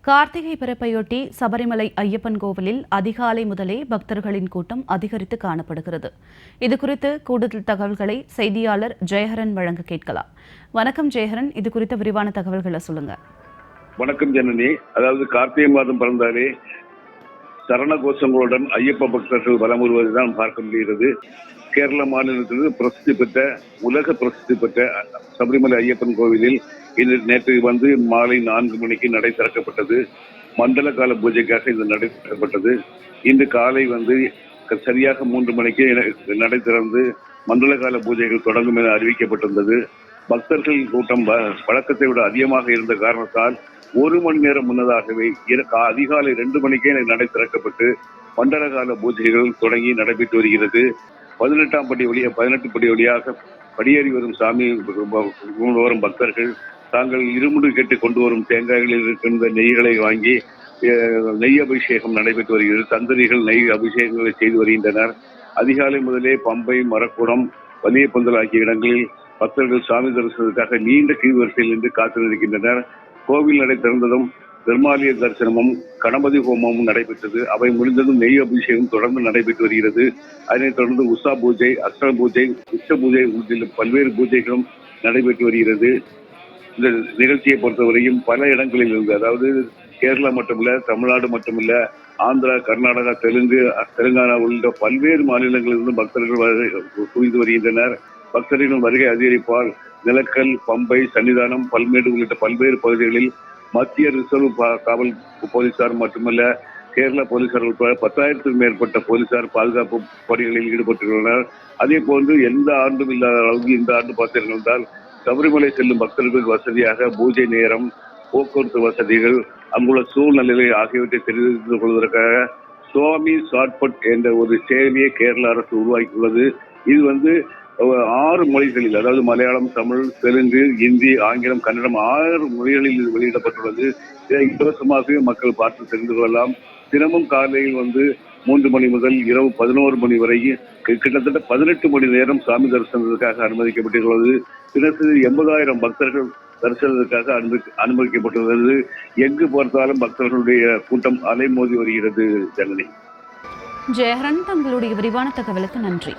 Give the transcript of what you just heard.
கார்த்திகை பிறப்பையொட்டி சபரிமலை ஐயப்பன் கோவிலில் அதிகாலை முதலே பக்தர்களின் கூட்டம் அதிகரித்து காணப்படுகிறது. இதுகுறித்து கூடுதல் தகவல்களை செய்தியாளர் ஜெயஹரன் வழங்க கேட்கலாம். வணக்கம் ஜெயஹரன், இது குறித்த விரிவான தகவல்களை சொல்லுங்க. வணக்கம் ஜனனி. அதாவது கார்த்திகை மாதம் பிறந்தாலே சரண கோஷங்களுடன் ஐயப்ப பக்தர்கள் வலம் வருவதுதான் பார்க்க முடிகிறது. கேரள மாநிலத்தில் பிரசித்தி பெற்ற உலக பிரசித்தி பெற்ற சபரிமலை ஐயப்பன் கோவிலில் நேற்று மாலை 4 மணிக்கு நடை திறக்கப்பட்டது. மண்டல கால பூஜைக்காக இந்த நடை திறக்கப்பட்டது. இன்று காலை சரியாக 3 மணிக்கு நடை திறந்து மண்டல கால பூஜைகள் தொடங்கும் என அறிவிக்கப்பட்டிருந்தது. பக்தர்கள் கூட்டம் வழக்கத்தை விட அதிகமாக இருந்த காரணத்தால் 1 மணி நேரம் முன்னதாகவே அதிகாலை 2 மணிக்கே நடை திறக்கப்பட்டு மண்டல கால பூஜைகள் தொடங்கி நடைபெற்று வருகிறது. 18 படி வழியாக படியேறி வரும் சாமி வரும் பக்தர்கள் தாங்கள் இருமுடி கேட்டு கொண்டு வரும் தேங்காய்களில் இருக்கின்ற நெய்களை வாங்கி நெய் அபிஷேகம் நடைபெற்று வருகிறது. தந்திரிகள் நெய் அபிஷேகங்களை செய்து வருகின்றனர். அதிகாலை முதலே பம்பை, மரக்குடம், வலியப்பந்தல் ஆகிய இடங்களில் பக்தர்கள் சாமி தரிசனத்துக்காக நீண்ட கீழ் வரிசையில் நின்று காத்திருக்கின்றனர். கோவில் நடை திறந்ததும் பெருமாளிய தரிசனமும் கணபதி ஹோமமும் நடைபெற்றது. அவை முடிந்ததும் நெய் அபிஷேகம் தொடர்ந்து நடைபெற்று வருகிறது. அதனைத் தொடர்ந்து உஷா பூஜை, அஸ்திர பூஜை, உச்ச பூஜை உள்ளிட்ட பல்வேறு பூஜைகளும் நடைபெற்று வருகிறது. இந்த நிகழ்ச்சியை பொறுத்தவரையும் பல இடங்களில் இருந்து, அதாவது கேரளா மட்டுமில்ல, தமிழ்நாடு மட்டுமில்ல, ஆந்திரா, கர்நாடகா, தெலுங்கானா உள்ளிட்ட பல்வேறு மாநிலங்களிலிருந்து பக்தர்கள் குவிந்து வருகின்றனர். பக்தர்களின் வருகை அதிகரிப்பால் நிலக்கல், பம்பை, சன்னிதானம், பல்மேடு உள்ளிட்ட பல்வேறு பகுதிகளில் மத்திய ரிசர்வ் காவல் போலீசார் மட்டுமல்ல, கேரள போலீசார் உட்பட 10,000க்கும் மேற்பட்ட போலீசார் பாதுகாப்பு பணிகளில் ஈடுபட்டுள்ளனர். அதே போன்று எந்த ஆண்டும் இல்லாத அளவுக்கு இந்த ஆண்டு பார்த்தீர்கள் சபரிமலை செல்லும் பக்தர்கள் வசதியாக பூஜை நேரம், போக்குவரத்து வசதிகள், அங்குள்ள சூழ்நிலை ஆகியவற்றை தெரிந்து கொள்வதற்காக சுவாமி ஷார்ட்பட் என்ற ஒரு செயலியை கேரள அரசு உருவாக்கியுள்ளது. இது 6 மொழிகளில், அதாவது மலையாளம், தமிழ், தெலுங்கு, ஹிந்தி, ஆங்கிலம், கன்னடம் 6 மொழிகளில் இது வெளியிடப்பட்டுள்ளது. இதை இலவசமாகவே மக்கள் பார்த்து தெரிந்து கொள்ளலாம். தினமும் காலையில் 3 மணி முதல் இரவு 11 மணி வரை கிட்டத்தட்ட 18 மணி நேரம் சாமி தரிசனத்திற்காக அனுமதிக்கப்பட்டுள்ளது. தினசரி 80,000 பக்தர்கள் தரிசனத்திற்காக அனுமதிக்கப்பட்டுள்ளது. எங்கு பார்த்தாலும் பக்தர்களுடைய கூட்டம் அலைமோதி வருகிறது. ஜனனி. ஜெயஹரன், தங்களுடைய விரிவான தகவலுக்கு நன்றி.